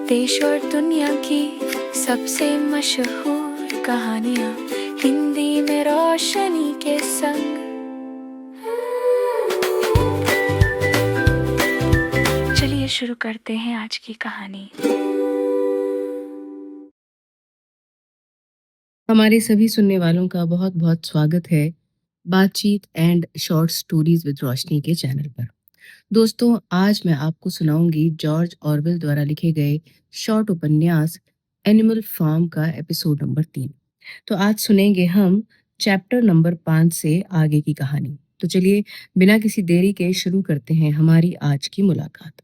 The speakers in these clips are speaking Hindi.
देश और दुनिया की सबसे मशहूर कहानियाँ हिंदी में रोशनी के संग। चलिए शुरू करते हैं आज की कहानी। हमारे सभी सुनने वालों का बहुत बहुत स्वागत है बातचीत एंड शॉर्ट स्टोरीज विद रोशनी के चैनल पर। दोस्तों, आज मैं आपको सुनाऊंगी जॉर्ज ऑरवेल द्वारा लिखे गए शॉर्ट उपन्यास एनिमल फार्म का एपिसोड नंबर 3। तो आज सुनेंगे हम चैप्टर नंबर 5 से आगे की कहानी। तो चलिए बिना किसी देरी के शुरू करते हैं हमारी आज की मुलाकात।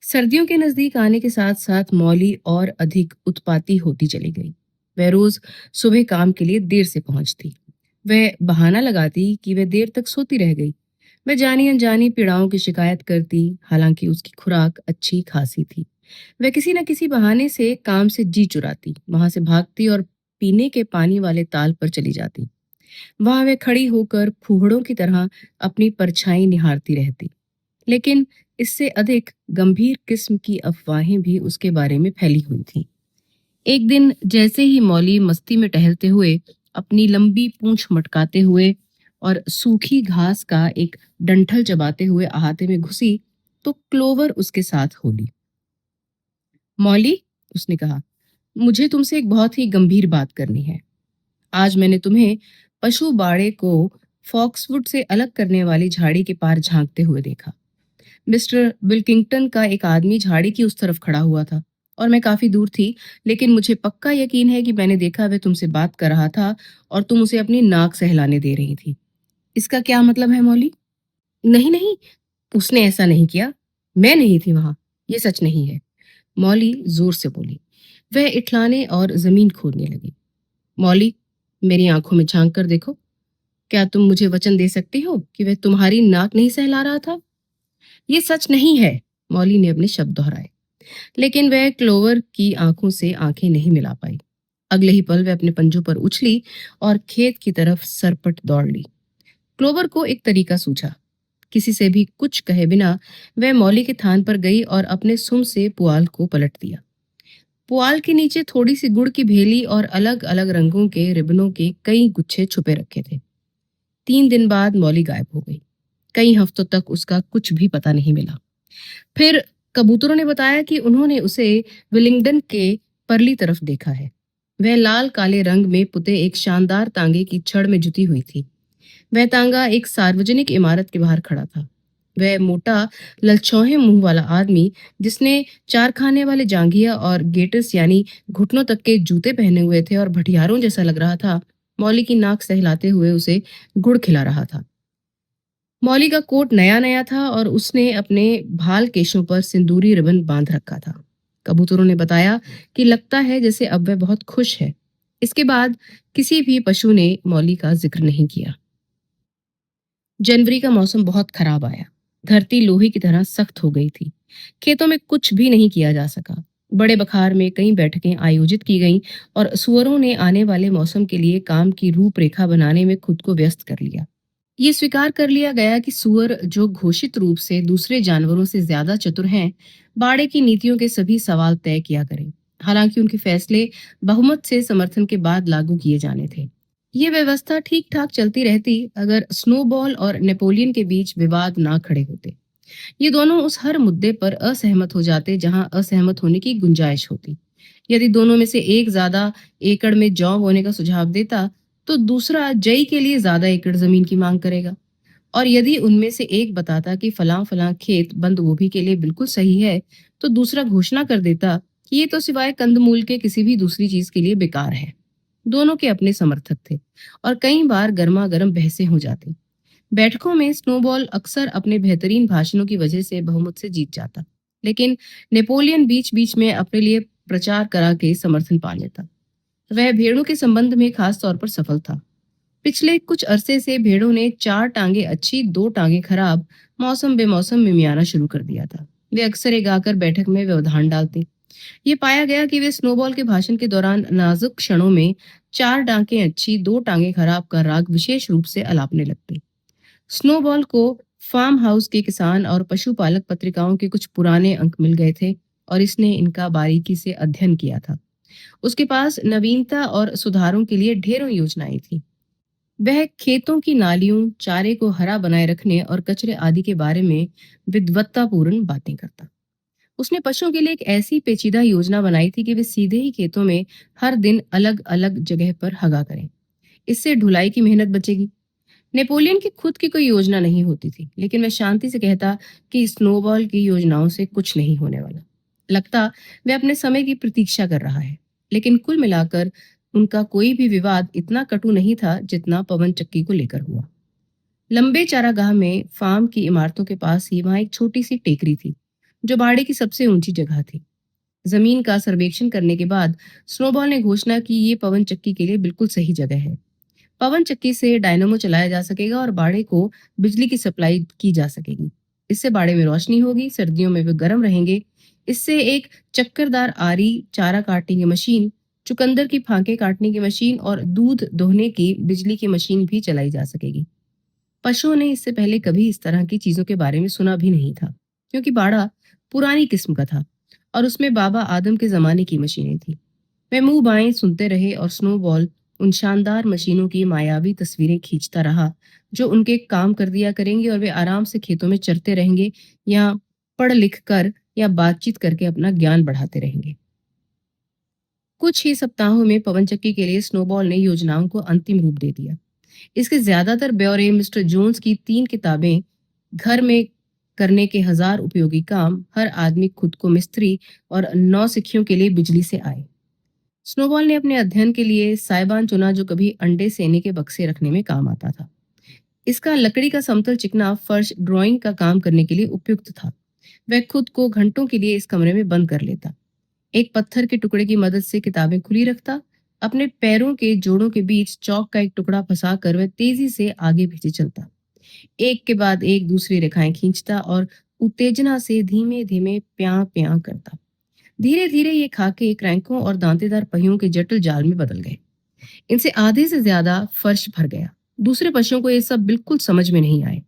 सर्दियों के नजदीक आने के साथ साथ मौली और अधिक उत्पाती होती चली गई। वह रोज सुबह काम के लिए देर से पहुंचती। वह बहाना लगाती कि वह देर तक सोती रह गई। वह जानी अनजानी पीड़ाओं की शिकायत करती, हालांकि उसकी खुराक अच्छी खासी थी। वह किसी न किसी बहाने से काम से जी चुराती, वहां से भागती और पीने के पानी वाले ताल पर चली जाती। वहां वह खड़ी होकर फूहड़ों की तरह अपनी परछाई निहारती रहती। लेकिन इससे अधिक गंभीर किस्म की अफवाहें भी उसके बारे में फैली हुई थीं। एक दिन जैसे ही मौली मस्ती में टहलते हुए, अपनी लंबी पूंछ मटकाते हुए और सूखी घास का एक डंठल चबाते हुए अहाते में घुसी, तो क्लोवर उसके साथ हो ली। मौली, उसने कहा, मुझे तुमसे एक बहुत ही गंभीर बात करनी है। आज मैंने तुम्हें पशु बाड़े को फॉक्सवुड से अलग करने वाली झाड़ी के पार झांकते हुए देखा। मिस्टर विल्किंगटन का एक आदमी झाड़ी की उस तरफ खड़ा हुआ था और मैं काफी दूर थी, लेकिन मुझे पक्का यकीन है कि मैंने देखा वह तुमसे बात कर रहा था और तुम उसे अपनी नाक सहलाने दे रही थी। इसका क्या मतलब है मौली? नहीं नहीं, उसने ऐसा नहीं किया। मैं नहीं थी वहां। ये सच नहीं है, मौली जोर से बोली। वह इठलाने और जमीन खोदने लगी। मौली, मेरी आंखों में झांक कर देखो। क्या तुम मुझे वचन दे सकती हो कि वह तुम्हारी नाक नहीं सहला रहा था? ये सच नहीं है, मौली ने अपने शब्द दोहराए। लेकिन वह क्लोवर की आंखों से आंखें नहीं मिला पाई। अगले ही पल वह अपने पंजों पर उछली और खेत की तरफ सरपट दौड़ ली। क्लोवर को एक तरीका सूझा। किसी से भी कुछ कहे बिना वह मौली के थान पर गई और अपने सुम से पुआल को पलट दिया। पुआल के नीचे थोड़ी सी गुड़ की भेली और अलग अलग रंगों के रिबनों के कई गुच्छे छुपे रखे थे। 3 दिन बाद मौली गायब हो गई। कई हफ्तों तक उसका कुछ भी पता नहीं मिला। फिर कबूतरों ने बताया कि उन्होंने उसे विलिंगडन के परली तरफ देखा है। वह लाल काले रंग में पुते एक शानदार तांगे की छड़ में जुटी हुई थी। वह तांगा एक सार्वजनिक इमारत के बाहर खड़ा था। वह मोटा ललचौहे मुंह वाला आदमी, जिसने चार खाने वाले जांघिया और गेटर्स यानी घुटनों तक के जूते पहने हुए थे और भटियारों जैसा लग रहा था, मौली की नाक सहलाते हुए उसे गुड़ खिला रहा था। मौली का कोट नया नया था और उसने अपने भाल केशों पर सिंदूरी रिबन बांध रखा था। कबूतरों ने बताया कि लगता है जैसे अब वह बहुत खुश है। इसके बाद किसी भी पशु ने मौली का जिक्र नहीं किया। जनवरी का मौसम बहुत खराब आया। धरती लोहे की तरह सख्त हो गई थी। खेतों में कुछ भी नहीं किया जा सका। बड़े बखार में कई बैठकें आयोजित की गईं और सुअरों ने आने वाले मौसम के लिए काम की रूपरेखा बनाने में खुद को व्यस्त कर लिया। ये स्वीकार कर लिया गया कि सूअर, जो घोषित रूप से दूसरे जानवरों से ज्यादा चतुर हैं, बाड़े की नीतियों के सभी सवाल तय किया करें। हालांकि उनके फैसले बहुमत से समर्थन के बाद लागू किए जाने थे। ये व्यवस्था ठीक ठाक चलती रहती अगर स्नोबॉल और नेपोलियन के बीच विवाद ना खड़े होते। ये दोनों उस हर मुद्दे पर असहमत हो जाते जहां असहमत होने की गुंजाइश होती। यदि दोनों में से एक ज्यादा एकड़ में जौ बोने का सुझाव देता, तो दूसरा जई के लिए ज्यादा एकड़ जमीन की मांग करेगा। और यदि उनमें से एक बताता कि फलां फलां खेत बंद गोभी के लिए बिल्कुल सही है, तो दूसरा घोषणा कर देता कि ये तो सिवाय कंदमूल के किसी भी दूसरी चीज के लिए बेकार है। दोनों के अपने समर्थक थे और कई बार गर्मा गर्म बहसें हो जाती। बैठकों में स्नोबॉल अक्सर अपने बेहतरीन भाषणों की वजह से बहुमत से जीत जाता, लेकिन नेपोलियन बीच बीच में अपने लिए प्रचार करा के समर्थन पा लेता। वह भेड़ों के संबंध में खास तौर पर सफल था। पिछले कुछ अरसे से भेड़ों ने 4 टांगे अच्छी 2 टांगे खराब मौसम बेमौसम मिमियाना शुरू कर दिया था। वे अक्सर एक आकर बैठक में व्यवधान डालती। ये पाया गया कि वे स्नोबॉल के भाषण के दौरान नाजुक क्षणों में 4 टांगे अच्छी 2 टांगे खराब का राग विशेष रूप से अलापने लगते। स्नोबॉल को फार्म हाउस के किसान और पशुपालक पत्रिकाओं के कुछ पुराने अंक मिल गए थे और इसने इनका बारीकी से अध्ययन किया था। उसके पास नवीनता और सुधारों के लिए ढेरों योजनाएं थी। वह खेतों की नालियों, चारे को हरा बनाए रखने और कचरे आदि के बारे में विद्वत्तापूर्ण बातें करता। उसने पशुओं के लिए एक ऐसी पेचीदा योजना बनाई थी कि वे सीधे ही खेतों में हर दिन अलग अलग जगह पर हगा करें। इससे ढुलाई की मेहनत बचेगी। नेपोलियन की खुद की कोई योजना नहीं होती थी, लेकिन वह शांति से कहता कि स्नोबॉल की योजनाओं से कुछ नहीं होने वाला। लगता वह अपने समय की प्रतीक्षा कर रहा है। लेकिन कुल मिलाकर उनका कोई भी विवाद इतना कटु नहीं था जितना पवन चक्की को लेकर हुआ। लंबे चारागाह में फार्म की इमारतों के पास ही वहां एक छोटी सी टेकरी थी, जो बाड़े की सबसे ऊंची जगह थी। जमीन का सर्वेक्षण करने के बाद स्नोबॉल ने घोषणा की, ये पवन चक्की के लिए बिल्कुल सही जगह है। पवन चक्की से डायनामो चलाया जा सकेगा और बाड़े को बिजली की सप्लाई की जा सकेगी। इससे बाड़े में रोशनी होगी, सर्दियों में वे गर्म रहेंगे। इससे एक चक्करदार आरी, चारा काटने की मशीन, चुकंदर की फांके काटने की मशीन और दूध दोहने की बिजली की मशीन भी चलाई जा सकेगी। पशुओं ने इससे पहले कभी इस तरह की चीजों के बारे में सुना भी नहीं था, क्योंकि बाड़ा पुरानी किस्म का था और उसमें बाबा आदम के जमाने की मशीनें थी। वे मुंह बाएं सुनते रहे और स्नोबॉल उन शानदार मशीनों की मायावी तस्वीरें खींचता रहा, जो उनके काम कर दिया करेंगे और वे आराम से खेतों में चरते रहेंगे या पढ़ लिख कर या बातचीत करके अपना ज्ञान बढ़ाते रहेंगे। कुछ ही सप्ताहों में पवन चक्की के लिए स्नोबॉल ने योजनाओं को अंतिम रूप दे दिया। इसके ज्यादातर ब्यौरे, मिस्टर जोन्स की 3 किताबें, घर में करने के 1000 उपयोगी काम, हर आदमी खुद को मिस्त्री और नौसिखियों के लिए बिजली से आए। स्नोबॉल ने अपने अध्ययन के लिए साइबान चुना, जो कभी अंडे सेने के बक्से रखने में काम आता था। इसका लकड़ी का समतल चिकना फर्श ड्राइंग का काम करने के लिए उपयुक्त था। वह खुद को घंटों के लिए इस कमरे में बंद कर लेता। एक पत्थर के टुकड़े की मदद से किताबें खुली रखता। अपने पैरों के जोड़ों के बीच चौक का एक टुकड़ा फंसा कर वह तेजी से आगे पीछे चलता। एक के बाद एक दूसरी रेखाएं खींचता और उत्तेजना से धीमे धीमे प्यां प्यां करता। धीरे धीरे ये खाके क्रैंकों और दांतेदार पहियों के जटिल जाल में बदल गए। इनसे आधे से ज्यादा फर्श भर गया। दूसरे पशुओं को ये सब बिल्कुल समझ में नहीं आए।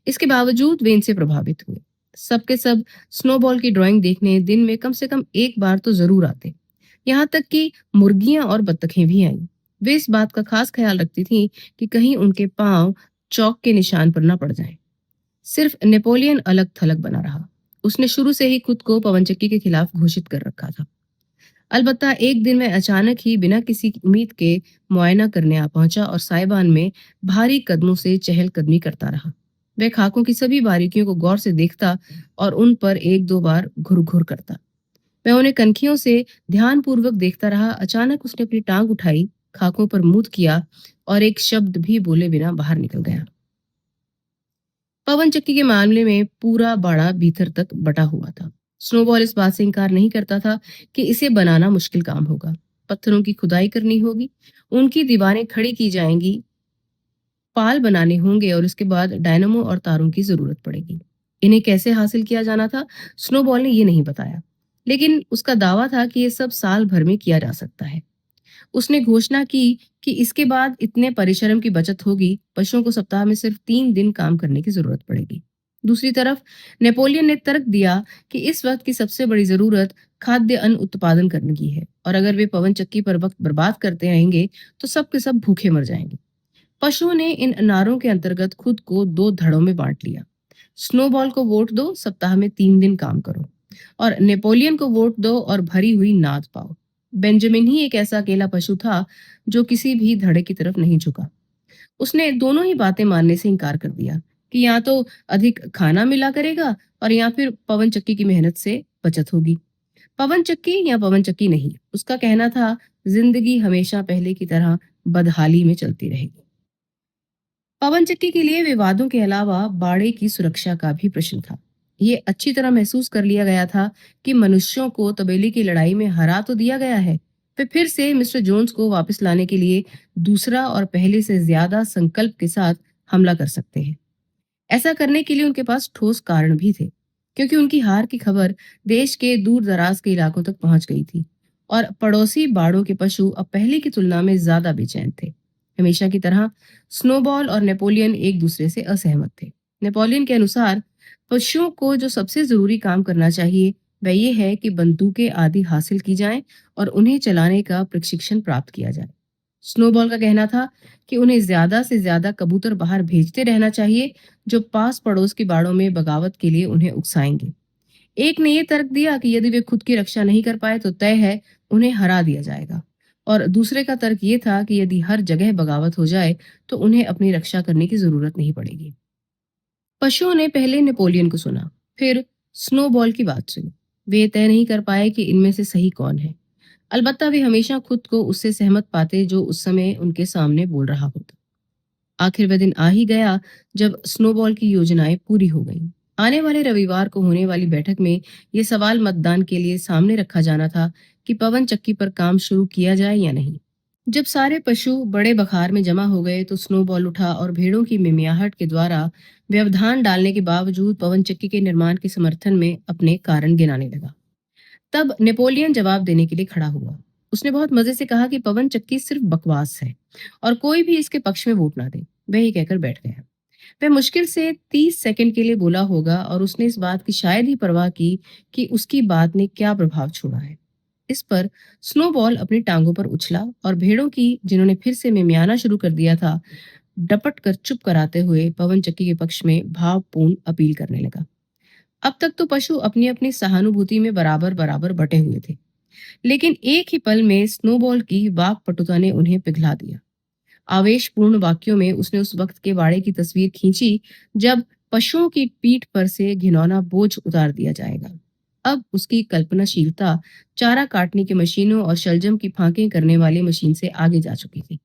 इसके बावजूद वे इनसे प्रभावित हुए। सबके सब स्नोबॉल की ड्राइंग देखने दिन में कम से कम एक बार तो जरूर आते। यहाँ तक कि मुर्गियां और बत्तखें भी आईं। वे इस बात का खास ख्याल रखती थीं कि कहीं उनके पांव चौक के निशान पर न पड़ जाएं। सिर्फ नेपोलियन अलग थलग बना रहा। उसने शुरू से ही खुद को पवनचक्की के खिलाफ घोषित कर रखा था। अलबत्ता एक दिन वह अचानक ही बिना किसी उम्मीद के मुआयना करने आ पहुंचा और साइबान में भारी कदमों से चहलकदमी करता रहा। वह खाकों की सभी बारीकियों को गौर से देखता और उन पर एक दो बार घुर घुर करता। वह उन्हें कनखियों से ध्यानपूर्वक देखता रहा। अचानक उसने अपनी टांग उठाई, खाकों पर मुंह किया और एक शब्द भी बोले बिना बाहर निकल गया। पवन चक्की के मामले में पूरा बाड़ा भीतर तक बटा हुआ था। स्नोबॉल इस बात से इनकार नहीं करता था कि इसे बनाना मुश्किल काम होगा। पत्थरों की खुदाई करनी होगी, उनकी दीवारें खड़ी की जाएंगी, पाल बनाने होंगे और उसके बाद डायनामो और तारों की जरूरत पड़ेगी। इन्हें कैसे हासिल किया जाना था, स्नोबॉल ने ये नहीं बताया, लेकिन उसका दावा था कि ये सब साल भर में किया जा सकता है। उसने घोषणा की कि इसके बाद इतने परिश्रम की बचत होगी, पशुओं को सप्ताह में सिर्फ 3 दिन काम करने की जरूरत पड़ेगी। दूसरी तरफ नेपोलियन ने तर्क दिया कि इस वक्त की सबसे बड़ी जरूरत खाद्य अन्न उत्पादन करने की है और अगर वे पवन चक्की पर वक्त बर्बाद करते रहेंगे तो सब के सब भूखे मर जाएंगे। पशुओं ने इन नारों के अंतर्गत खुद को 2 धड़ों में बांट लिया। स्नोबॉल को वोट दो, सप्ताह में 3 दिन काम करो, और नेपोलियन को वोट दो और भरी हुई नाद पाओ। बेंजामिन ही एक ऐसा अकेला पशु था जो किसी भी धड़े की तरफ नहीं झुका। उसने दोनों ही बातें मानने से इनकार कर दिया कि या तो अधिक खाना मिला करेगा और या फिर पवन चक्की की मेहनत से बचत होगी। पवन चक्की या पवन चक्की नहीं, उसका कहना था जिंदगी हमेशा पहले की तरह बदहाली में चलती रहेगी। पवन चक्की के लिए विवादों के अलावा बाड़े की सुरक्षा का भी प्रश्न था। ये अच्छी तरह महसूस कर लिया गया था कि मनुष्यों को तबेले की लड़ाई में हरा तो दिया गया है, वे फिर से मिस्टर जोन्स को वापस लाने के लिए दूसरा और पहले से ज्यादा संकल्प के साथ हमला कर सकते हैं। ऐसा करने के लिए उनके पास ठोस कारण भी थे, क्योंकि उनकी हार की खबर देश के दूर दराज के इलाकों तक पहुंच गई थी और पड़ोसी बाड़ों के पशु अब पहले की तुलना में ज्यादा बेचैन थे। हमेशा की तरह स्नोबॉल और नेपोलियन एक दूसरे से असहमत थे। नेपोलियन के अनुसार पशुओं को जो सबसे जरूरी काम करना चाहिए वह ये है कि बंदूकें आदि हासिल की जाएं और उन्हें चलाने का प्रशिक्षण प्राप्त किया जाए। स्नोबॉल का कहना था कि उन्हें ज्यादा से ज्यादा कबूतर बाहर भेजते रहना चाहिए जो पास पड़ोस की बाड़ों में बगावत के लिए उन्हें उकसाएंगे। एक ने यह तर्क दिया कि यदि वे खुद की रक्षा नहीं कर पाए तो तय है उन्हें हरा दिया जाएगा, और दूसरे का तर्क ये था कि यदि हर जगह बगावत हो जाए तो उन्हें अपनी रक्षा करने की जरूरत नहीं पड़ेगी। पशुओं ने पहले नेपोलियन को सुना, फिर स्नोबॉल की बात सुनी। वे तय नहीं कर पाए कि इनमें से सही कौन है। अलबत्ता वे हमेशा खुद को उससे सहमत पाते जो उस समय उनके सामने बोल रहा होता। आखिर वह दिन आ ही गया जब स्नोबॉल की योजनाएं पूरी हो गईं। आने वाले रविवार को होने वाली बैठक में यह सवाल मतदान के लिए सामने रखा जाना था कि पवन चक्की पर काम शुरू किया जाए या नहीं। जब सारे पशु बड़े बखार में जमा हो गए तो स्नोबॉल उठा और भेड़ों की मिमियाहट के द्वारा व्यवधान डालने के बावजूद पवन चक्की के निर्माण के समर्थन में अपने कारण गिनाने लगा। तब नेपोलियन जवाब देने के लिए खड़ा हुआ। उसने बहुत मजे से कहा कि पवन चक्की सिर्फ बकवास है और कोई भी इसके पक्ष में वोट ना दे। वह ही कहकर बैठ गया। वह मुश्किल से 30 सेकंड के लिए बोला होगा और उसने इस बात की शायद ही परवाह की कि उसकी बात ने क्या प्रभाव छोड़ा है। इस पर स्नोबॉल अपनी टांगों पर उछला और भेड़ों की, जिन्होंने फिर से मिमियाना शुरू कर दिया था, डपट कर चुप कराते हुए पवन चक्की के पक्ष में भावपूर्ण अपील करने लगा। अब तक तो पशु अपनी अपनी सहानुभूति में बराबर बराबर बटे हुए थे, लेकिन एक ही पल में स्नोबॉल की वाक्पटुता ने उन्हें पिघला दिया। आवेशपूर्ण वाक्यों में उसने उस वक्त के बाड़े की तस्वीर खींची जब पशुओं की पीठ पर से घिनौना बोझ उतार दिया जाएगा। अब उसकी कल्पनाशीलता चारा काटने की मशीनों और शलजम की फांकें करने वाली मशीन से आगे जा चुकी थी।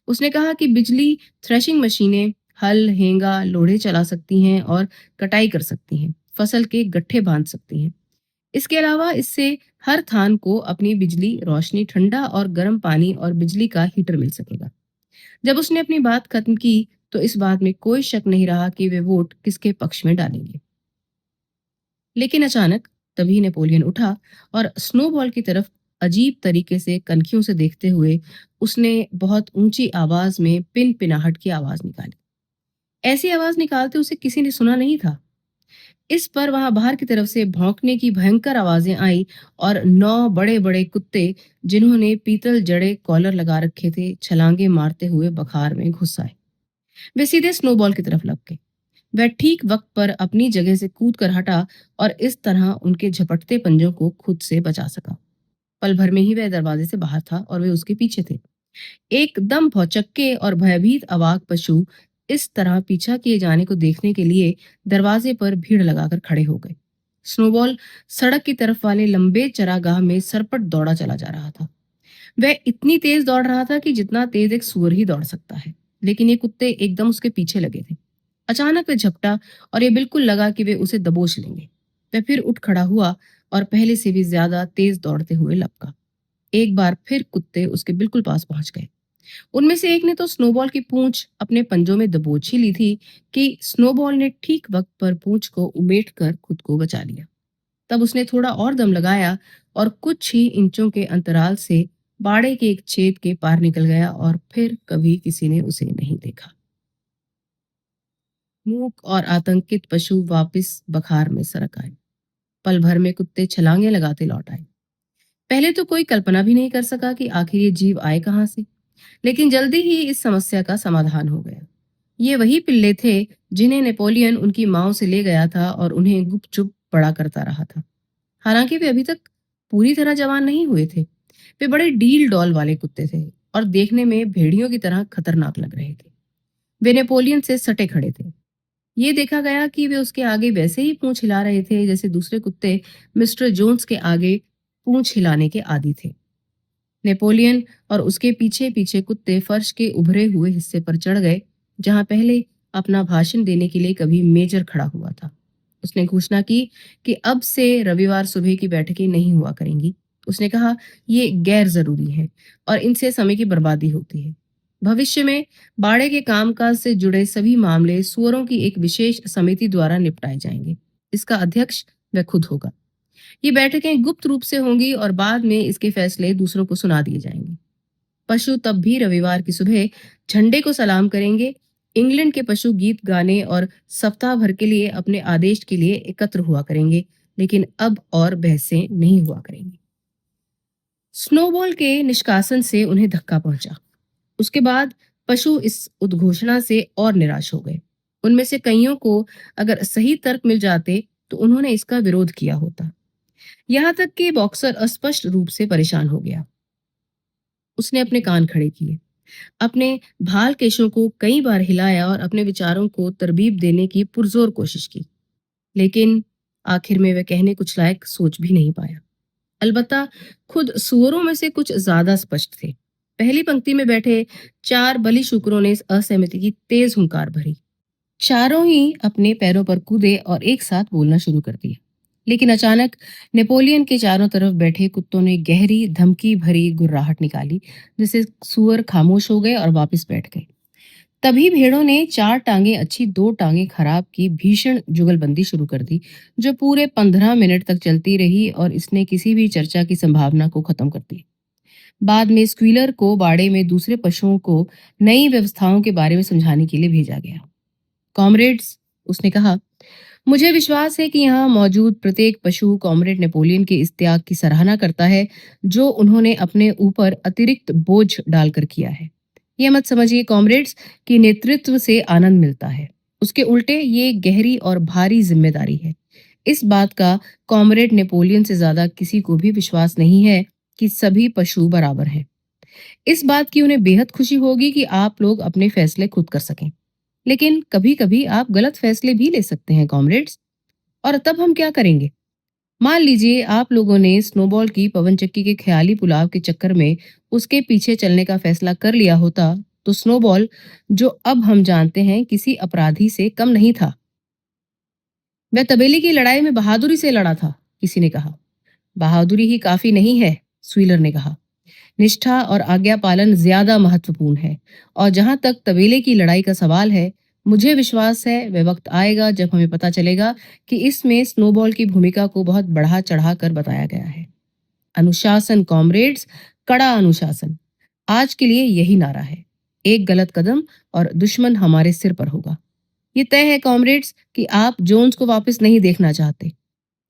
उसने कहा कि बिजली थ्रेशिंग मशीनें हल, हेंगा, लोढ़े चला सकती हैं और कटाई कर सकती हैं, फसल के गट्ठे बांध सकती हैं। इसके अलावा इससे हर थान को अपनी बिजली, रोशनी, ठंडा और गर्म पानी और बिजली का हीटर मिल सकेगा। जब उसने अपनी बात खत्म की तो इस बात में कोई शक नहीं रहा कि वे वोट किसके पक्ष में डालेंगे। लेकिन अचानक तभी नेपोलियन उठा और स्नोबॉल की तरफ अजीब तरीके से कनखियों से देखते हुए उसने बहुत ऊंची आवाज में पिन पिनाहट की आवाज निकाली। ऐसी आवाज निकालते उसे किसी ने सुना नहीं था। इस पर वहां बाहर की तरफ से भौंकने की भयंकर आवाजें आई और 9 बड़े बड़े कुत्ते, जिन्होंने पीतल जड़े कॉलर लगा रखे थे, छलांगे मारते हुए बखार में घुस आए। वे सीधे स्नोबॉल की तरफ लग गए। वह ठीक वक्त पर अपनी जगह से कूद कर हटा और इस तरह उनके झपटते पंजों को खुद से बचा सका। पल भर में ही वह दरवाजे से बाहर था और वे उसके पीछे थे। एकदम भौचक्के और भयभीत अवाक पशु इस तरह पीछा किए जाने को देखने के लिए दरवाजे पर भीड़ लगाकर खड़े हो गए। स्नोबॉल सड़क की तरफ वाले लंबे चरागाह में सरपट दौड़ा चला जा रहा था। वह इतनी तेज दौड़ रहा था कि जितना तेज एक सूअर ही दौड़ सकता है, लेकिन ये कुत्ते एकदम उसके पीछे लगे थे। अचानक वह झपटा और ये बिल्कुल लगा कि वे उसे दबोच लेंगे। वह फिर उठ खड़ा हुआ और पहले से भी ज्यादा तेज दौड़ते हुए लपका। एक बार फिर कुत्ते उसके बिल्कुल पास पहुंच गए। उनमें से एक ने तो स्नोबॉल की पूंछ अपने पंजों में दबोच ही ली थी कि स्नोबॉल ने ठीक वक्त पर पूंछ को उमेट कर खुद को बचा लिया। तब उसने थोड़ा और दम लगाया और कुछ ही इंचों के अंतराल से बाड़े के एक छेद के पार निकल गया और फिर कभी किसी ने उसे नहीं देखा। मूक और आतंकित पशु वापस बखार में सरक आए। पल भर में कुत्ते छलांगे लगाते लौट आए। पहले तो कोई कल्पना भी नहीं कर सका कि आखिर ये जीव आए कहां से, लेकिन जल्दी ही इस समस्या का समाधान हो गया। ये वही पिल्ले थे जिन्हें नेपोलियन उनकी माओ से ले गया था और उन्हें गुपचुप बड़ा करता रहा था। हालांकि वे अभी तक पूरी तरह जवान नहीं हुए थे। वे बड़े डील डॉल वाले कुत्ते थे और देखने में भेड़ियों की तरह खतरनाक लग रहे थे। वे नेपोलियन से सटे खड़े थे। ये देखा गया कि वे उसके आगे वैसे ही पूंछ हिला रहे थे जैसे दूसरे कुत्ते मिस्टर जोन्स के आगे पूंछ हिलाने के आदी थे। नेपोलियन और उसके पीछे पीछे कुत्ते फर्श के उभरे हुए हिस्से पर चढ़ गए, जहां पहले अपना भाषण देने के लिए कभी मेजर खड़ा हुआ था। उसने घोषणा की कि अब से रविवार सुबह की बैठकें नहीं हुआ करेंगी। उसने कहा, ये गैर जरूरी है और इनसे समय की बर्बादी होती है। भविष्य में बाड़े के कामकाज से जुड़े सभी मामले सुअरों की एक विशेष समिति द्वारा निपटाए जाएंगे। इसका अध्यक्ष वह खुद होगा। ये बैठकें गुप्त रूप से होंगी और बाद में इसके फैसले दूसरों को सुना दिए जाएंगे। पशु तब भी रविवार की सुबह झंडे को सलाम करेंगे। इंग्लैंड के पशु गीत गाने और सप्ताह भर के लिए अपने आदेश के लिए एकत्र हुआ करेंगे, लेकिन अब और बहसें नहीं हुआ करेंगी। स्नोबॉल के निष्कासन से उन्हें धक्का पहुंचा। उसके बाद पशु इस उद्घोषणा से और निराश हो गए। उनमें से कईयों को अगर सही तर्क मिल जाते तो उन्होंने इसका विरोध किया होता। यहाँ तक कि बॉक्सर अस्पष्ट रूप से परेशान हो गया। उसने अपने कान खड़े किए, अपने भाल केशों को कई बार हिलाया और अपने विचारों को तरबीब देने की पुरजोर कोशिश की, लेकिन आखिर में वह कहने कुछ लायक सोच भी नहीं पाया। अलबत्ता खुद सुअरों में से कुछ ज्यादा स्पष्ट थे। पहली पंक्ति में बैठे 4 बलि शुक्रों ने इस असहमति की तेज हुंकार भरी। चारों ही अपने पैरों पर कूदे और एक साथ बोलना शुरू कर दिया। लेकिन अचानक नेपोलियन के चारों तरफ बैठे कुत्तों ने गहरी धमकी भरी गुर्राहट निकाली, जिससे सुअर खामोश हो गए और वापस बैठ गए। तभी भेड़ों ने 4 टांगे अच्छी 2 टांगे खराब की भीषण जुगलबंदी शुरू कर दी, जो पूरे 15 मिनट तक चलती रही और इसने किसी भी चर्चा की संभावना को खत्म कर दिया। बाद में स्क्वीलर को बाड़े में दूसरे पशुओं को नई व्यवस्थाओं के बारे में समझाने के लिए भेजा गया। कॉमरेड्स, उसने कहा, मुझे विश्वास है कि यहाँ मौजूद प्रत्येक पशु कॉमरेड नेपोलियन के इस त्याग की सराहना करता है जो उन्होंने अपने ऊपर अतिरिक्त बोझ डालकर किया है। यह मत समझिए कॉमरेड्स कि नेतृत्व से आनंद मिलता है। उसके उल्टे ये गहरी और भारी जिम्मेदारी है। इस बात का कॉमरेड नेपोलियन से ज्यादा किसी को भी विश्वास नहीं है कि सभी पशु बराबर हैं। इस बात की उन्हें बेहद खुशी होगी कि आप लोग अपने फैसले खुद कर सकें। लेकिन कभी-कभी आप गलत फैसले भी ले सकते हैं कॉमरेड्स। और तब हम क्या करेंगे? मान लीजिए आप लोगों ने स्नोबॉल की पवन चक्की के ख्याली पुलाव के चक्कर में उसके पीछे चलने का फैसला कर लिया होता, तो स्नोबॉल, जो अब हम जानते हैं किसी अपराधी से कम नहीं था। वह तबेले की लड़ाई में बहादुरी से लड़ा था, किसी ने कहा। बहादुरी ही काफी नहीं है, स्वीलर ने कहा। निष्ठा और आज्ञा पालन ज्यादा महत्वपूर्ण है। और जहां तक तबेले की लड़ाई का सवाल है, मुझे विश्वास है वह वक्त आएगा जब हमें पता चलेगा कि इसमें स्नोबॉल की भूमिका को बहुत बढ़ा चढ़ा कर बताया गया है। अनुशासन कॉमरेड्स, कड़ा अनुशासन। आज के लिए यही नारा है। एक गलत कदम और दुश्मन हमारे सिर पर होगा। ये तय है कॉमरेड्स कि आप जोन्स को वापस नहीं देखना चाहते।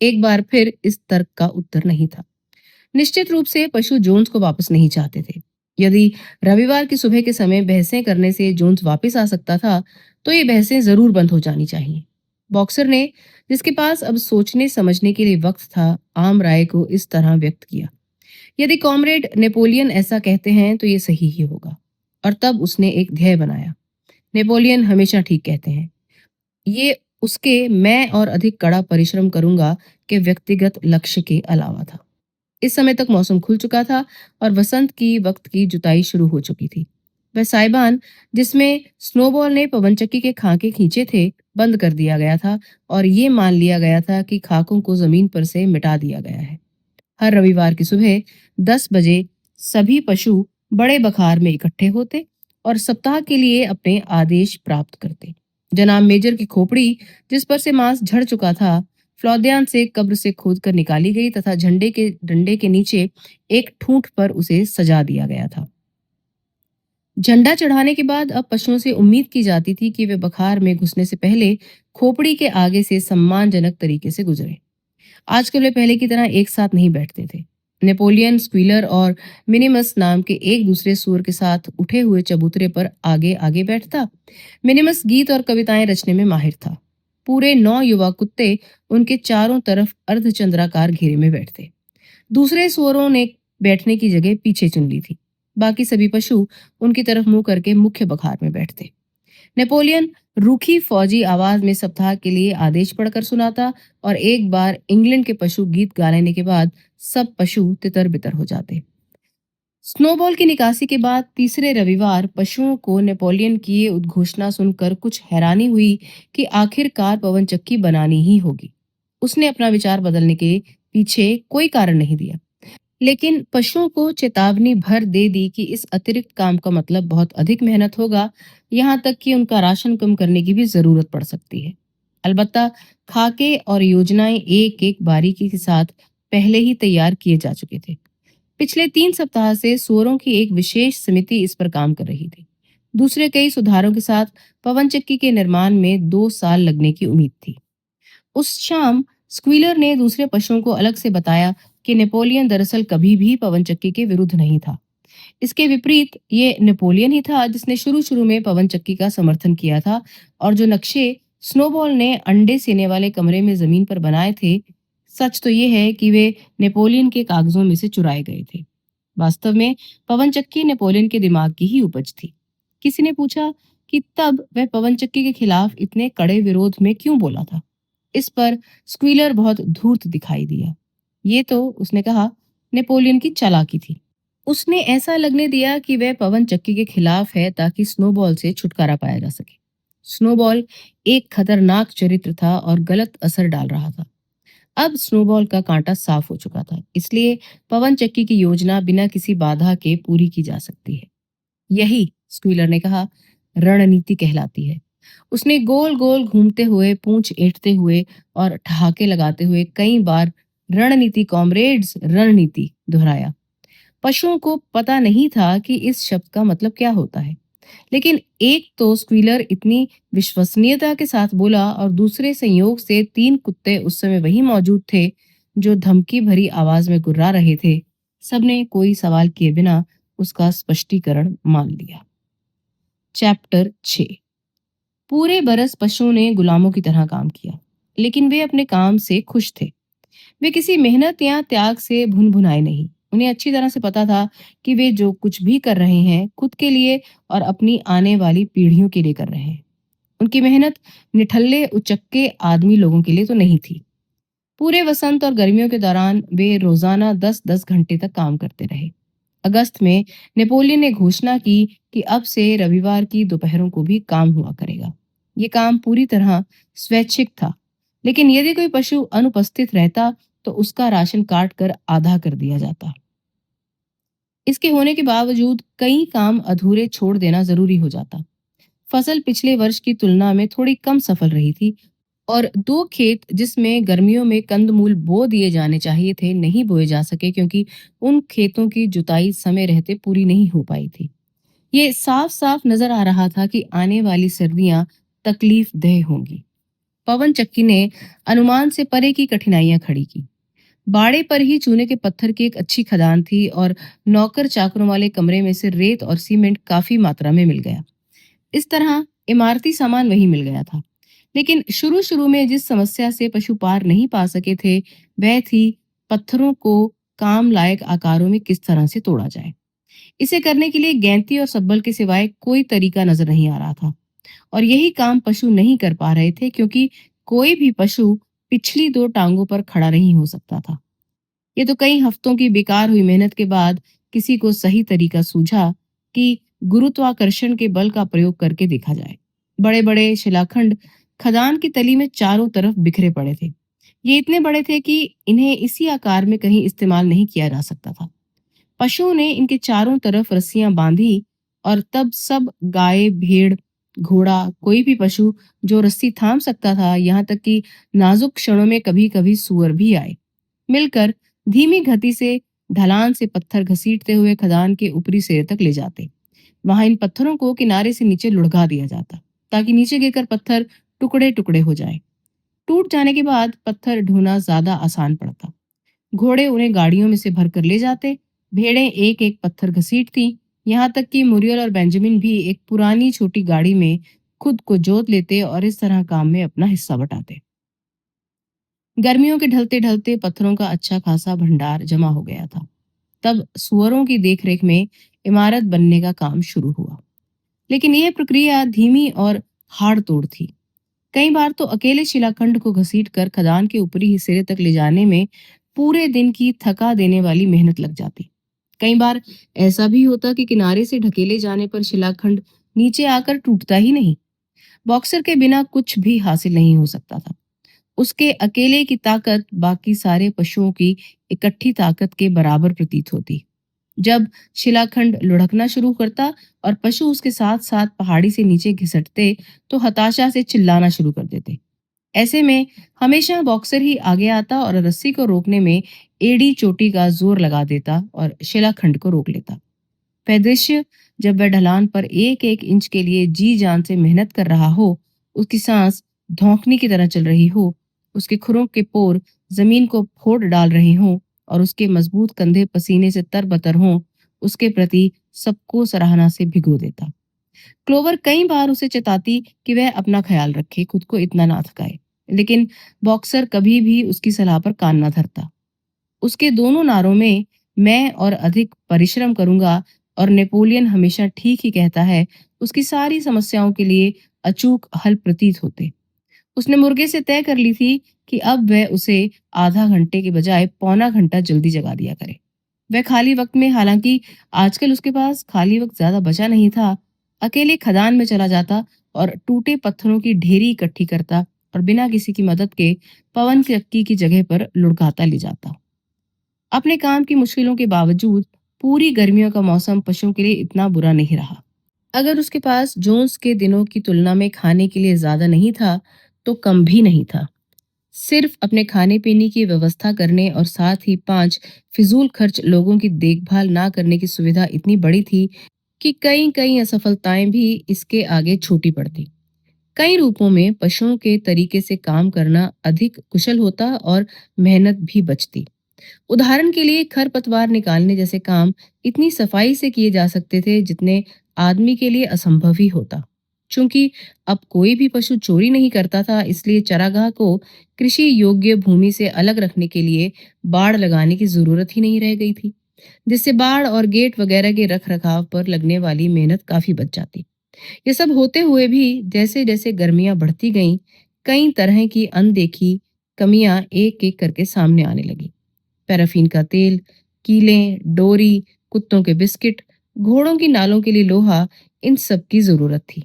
एक बार फिर इस तर्क का उत्तर नहीं था। निश्चित रूप से पशु जोन्स को वापस नहीं चाहते थे। यदि रविवार की सुबह के समय बहसें करने से जोन्स वापस आ सकता था, तो ये बहसें जरूर बंद हो जानी चाहिए। बॉक्सर ने, जिसके पास अब सोचने समझने के लिए वक्त था, आम राय को इस तरह व्यक्त किया। यदि कॉमरेड नेपोलियन ऐसा कहते हैं तो ये सही ही होगा। और तब उसने एक ध्येय बनाया। नेपोलियन हमेशा ठीक कहते हैं। ये उसके मैं और अधिक कड़ा परिश्रम करूंगा के व्यक्तिगत लक्ष्य के अलावा था। इस समय तक मौसम खुल चुका था और वसंत की वक्त की जुताई शुरू हो चुकी थी। वह साइबान, जिसमें स्नोबॉल ने पवनचक्की के खाके खींचे थे, बंद कर दिया गया था और ये मान लिया गया था कि खाकों को जमीन पर से मिटा दिया गया है। हर रविवार की सुबह 10 बजे सभी पशु बड़े बखार में इकट्ठे होते और सप्ताह के लिए अपने आदेश प्राप्त करते। जनाब मेजर की खोपड़ी, जिस पर से मांस झड़ चुका था, फ्लौदियान से कब्र से खोदकर निकाली गई तथा झंडे के डंडे के नीचे एक ठूंठ पर उसे सजा दिया गया था। झंडा चढ़ाने के बाद अब पशुओं से उम्मीद की जाती थी कि वे बखार में घुसने से पहले खोपड़ी के आगे से सम्मानजनक तरीके से गुजरे। आजकल वे पहले की तरह एक साथ नहीं बैठते थे। नेपोलियन स्क्वीलर और मिनिमस नाम के एक दूसरे सूर के साथ उठे हुए चबूतरे पर आगे आगे बैठता। मिनिमस गीत और कविताएं रचने में माहिर था। पूरे 9 युवा कुत्ते उनके चारों तरफ अर्धचंद्राकार घेरे में बैठते। दूसरे सुअरों ने बैठने की जगह पीछे चुन ली थी। बाकी सभी पशु उनकी तरफ मुंह करके मुख्य बखार में बैठते। नेपोलियन रूखी फौजी आवाज में सप्ताह के लिए आदेश पढ़कर सुनाता और एक बार इंग्लैंड के पशु गीत गा लेने के बाद सब पशु तितर बितर हो जाते। स्नोबॉल की निकासी के बाद तीसरे रविवार पशुओं को नेपोलियन की ये उद्घोषणा सुनकर कुछ हैरानी हुई कि आखिरकार पवन चक्की बनानी ही होगी। उसने अपना विचार बदलने के पीछे कोई कारण नहीं दिया, लेकिन पशुओं को चेतावनी भर दे दी कि इस अतिरिक्त काम का मतलब बहुत अधिक मेहनत होगा, यहाँ तक कि उनका राशन कम करने की भी जरूरत पड़ सकती है। अलबत्ता खाके और योजनाएं एक एक बारीकी के साथ पहले ही तैयार किए जा चुके थे। पिछले 3 सप्ताह से सुअरों की एक विशेष समिति इस पर काम कर रही थी। दूसरे कई सुधारों के साथ पवन चक्की के निर्माण में 2 साल लगने की उम्मीद थी। उस शाम स्क्वीलर ने दूसरे पशुओं को अलग से बताया कि नेपोलियन दरअसल कभी भी पवन चक्की के विरुद्ध नहीं था। इसके विपरीत ये नेपोलियन ही था जिसने शुरू शुरू में पवन चक्की का समर्थन किया था, और जो नक्शे स्नोबॉल ने अंडे सेने वाले कमरे में जमीन पर बनाए थे, सच तो ये है कि वे नेपोलियन के कागजों में से चुराए गए थे। वास्तव में पवन चक्की नेपोलियन के दिमाग की ही उपज थी। किसी ने पूछा कि तब वह पवन चक्की के खिलाफ इतने कड़े विरोध में क्यों बोला था। इस पर स्क्वीलर बहुत धूर्त दिखाई दिया। ये तो, उसने कहा, नेपोलियन की चालाकी थी। उसने ऐसा लगने दिया कि वह पवन चक्की के खिलाफ है ताकि स्नोबॉल से छुटकारा पाया जा सके। स्नोबॉल एक खतरनाक चरित्र था और गलत असर डाल रहा था। अब स्नोबॉल का कांटा साफ हो चुका था, इसलिए पवन चक्की की योजना बिना किसी बाधा के पूरी की जा सकती है। यही, स्क्वीलर ने कहा, रणनीति कहलाती है। उसने गोल गोल घूमते हुए, पूंछ ऐंठते हुए और ठहाके लगाते हुए कई बार रणनीति कॉमरेड्स, रणनीति दोहराया। पशुओं को पता नहीं था कि इस शब्द का मतलब क्या होता है, लेकिन एक तो स्क्वीलर इतनी विश्वसनीयता के साथ बोला और दूसरे संयोग से 3 कुत्ते उस समय वही मौजूद थे जो धमकी भरी आवाज में गुर्रा रहे थे। सबने कोई सवाल किए बिना उसका स्पष्टीकरण मान लिया। चैप्टर 6। पूरे बरस पशुओं ने गुलामों की तरह काम किया, लेकिन वे अपने काम से खुश थे। वे किसी मेहनत या त्याग से भुन-भुनाए नहीं। उन्हें अच्छी तरह से पता था कि वे जो कुछ भी कर रहे हैं, खुद के लिए और अपनी आने वाली पीढ़ियों के लिए कर रहे हैं। उनकी मेहनत निठल्ले उचक्के आदमी लोगों के लिए तो नहीं थी। पूरे वसंत और गर्मियों के दौरान वे रोजाना 10-10 घंटे तक काम करते रहे। अगस्त में नेपोलियन ने घोषणा की कि अब से रविवार की दोपहरों को भी काम हुआ करेगा। ये काम पूरी तरह स्वैच्छिक था, लेकिन यदि कोई पशु अनुपस्थित रहता तो उसका राशन काट कर आधा कर दिया जाता। इसके होने के बावजूद कई काम अधूरे छोड़ देना जरूरी हो जाता। फसल पिछले वर्ष की तुलना में थोड़ी कम सफल रही थी, और 2 खेत जिसमें गर्मियों में कंदमूल बो दिए जाने चाहिए थे, नहीं बोए जा सके क्योंकि उन खेतों की जुताई समय रहते पूरी नहीं हो पाई थी। ये साफ साफ नजर आ रहा था कि आने वाली सर्दियां तकलीफ दह होंगी। पवन चक्की ने अनुमान से परे की कठिनाइयां खड़ी की। बाड़े पर ही चूने के पत्थर की एक अच्छी खदान थी और नौकर चाकरों वाले कमरे में से रेत और सीमेंट काफी मात्रा में मिल गया। इस तरह इमारती सामान वही मिल गया था। लेकिन शुरू शुरू में जिस समस्या से पशु पार नहीं पा सके थे, वह थी पत्थरों को काम लायक आकारों में किस तरह से तोड़ा जाए। इसे करने के लिए गैंती और सब्बल के सिवाय कोई तरीका नजर नहीं आ रहा था, और यही काम पशु नहीं कर पा रहे थे क्योंकि कोई भी पशु पिछली 2 टांगों पर खड़ा नहीं हो सकता था। ये तो कई हफ्तों की बेकार हुई मेहनत के बाद किसी को सही तरीका सूझा कि गुरुत्वाकर्षण के बल का प्रयोग करके देखा जाए। बड़े बड़े शिलाखंड खदान की तली में चारों तरफ बिखरे पड़े थे। ये इतने बड़े थे कि इन्हें इसी आकार में कहीं इस्तेमाल नहीं किया जा सकता था। पशुओं ने इनके चारों तरफ रस्सियां बांधी, और तब सब गाय, भेड़, घोड़ा, कोई भी पशु जो रस्सी थाम सकता था, यहाँ तक कि नाजुक क्षणों में कभी कभी सुअर भी आए, मिलकर धीमी गति से ढलान से पत्थर घसीटते हुए खदान के ऊपरी सिरे तक ले जाते। वहां इन पत्थरों को किनारे से नीचे लुढ़का दिया जाता ताकि नीचे गिरकर पत्थर टुकड़े टुकड़े हो जाए। टूट जाने के बाद पत्थर ढोना ज्यादा आसान पड़ता। घोड़े उन्हें गाड़ियों में से भरकर ले जाते, भेड़ें एक एक पत्थर घसीटती, यहाँ तक कि मुरियल और बेंजामिन भी एक पुरानी छोटी गाड़ी में खुद को जोत लेते और इस तरह काम में अपना हिस्सा बटाते। गर्मियों के ढलते ढलते पत्थरों का अच्छा खासा भंडार जमा हो गया था। तब सुअरों की देखरेख में इमारत बनने का काम शुरू हुआ, लेकिन यह प्रक्रिया धीमी और हाड़ तोड़ थी। कई बार तो अकेले शिलाखंड को घसीट कर खदान के ऊपरी हिस्से तक ले जाने में पूरे दिन की थका देने वाली मेहनत लग जाती। कई बार ऐसा भी होता कि किनारे से ढकेले जाने पर शिलाखंड नीचे आकर टूटता ही नहीं। बॉक्सर के बिना कुछ भी हासिल नहीं हो सकता था। उसके अकेले की ताकत बाकी सारे पशुओं की इकट्ठी ताकत के बराबर प्रतीत होती। जब शिलाखंड लुढ़कना शुरू करता और पशु उसके साथ साथ पहाड़ी से नीचे घिसटते, तो हताशा से चिल्लाना शुरू कर देते। ऐसे में हमेशा बॉक्सर ही आगे आता और रस्सी को रोकने में एड़ी चोटी का जोर लगा देता और शिलाखंड को रोक लेता। वह दृश्य, जब वह ढलान पर एक एक इंच के लिए जी जान से मेहनत कर रहा हो, उसकी सांस धौंकने की तरह चल रही हो, उसके खुरों के पोर जमीन को फोड़ डाल रहे हों और उसके मजबूत कंधे पसीने से तरबतर हों, उसके प्रति सबको सराहना से भिगो देता। क्लोवर कई बार उसे चेताती कि वह अपना ख्याल रखे, खुद को इतना ना थकाए, लेकिन बॉक्सर कभी भी उसकी सलाह पर कान न धरता। उसके दोनों नारों में मैं और अधिक परिश्रम करूंगा और नेपोलियन हमेशा ठीक ही कहता है, उसकी सारी समस्याओं के लिए अचूक हल प्रतीत होते। उसने मुर्गे से तय कर ली थी कि अब वह उसे आधा घंटे के बजाय पौना घंटा जल्दी जगा दिया करे। वह खाली वक्त में, हालांकि आजकल उसके पास खाली वक्त ज्यादा बचा नहीं था, अकेले खदान में चला जाता और टूटे पत्थरों की ढेरी इकट्ठी करता और बिना किसी की मदद के पवन चक्की की जगह पर लुढ़काता ले जाता। अपने काम की मुश्किलों के बावजूद पूरी गर्मियों का मौसम पशुओं के लिए इतना बुरा नहीं रहा। अगर उसके पास जोन्स के दिनों की तुलना में खाने के लिए ज्यादा नहीं था, तो कम भी नहीं था। सिर्फ अपने खाने पीने की व्यवस्था करने और साथ ही 5 फिजूल खर्च लोगों की देखभाल ना करने की सुविधा इतनी बड़ी थी कि कई कई असफलताएं भी इसके आगे छोटी पड़ती। कई रूपों में पशुओं के तरीके से काम करना अधिक कुशल होता और मेहनत भी बचती। उदाहरण के लिए खरपतवार निकालने जैसे काम इतनी सफाई से किए जा सकते थे जितने आदमी के लिए असंभव ही होता। चूंकि अब कोई भी पशु चोरी नहीं करता था, इसलिए चरागाह को कृषि योग्य भूमि से अलग रखने के लिए बाड़ लगाने की जरूरत ही नहीं रह गई थी, जिससे बाड़ और गेट वगैरह के रख रखाव पर लगने वाली मेहनत काफी बच जाती। ये सब होते हुए भी जैसे जैसे गर्मियां बढ़ती गईं, कई तरह की अनदेखी कमियां एक एक करके सामने आने लगी। पैराफिन का तेल, कीलें, डोरी, कुत्तों के बिस्किट, घोड़ों की नालों के लिए लोहा, इन सब की जरूरत थी।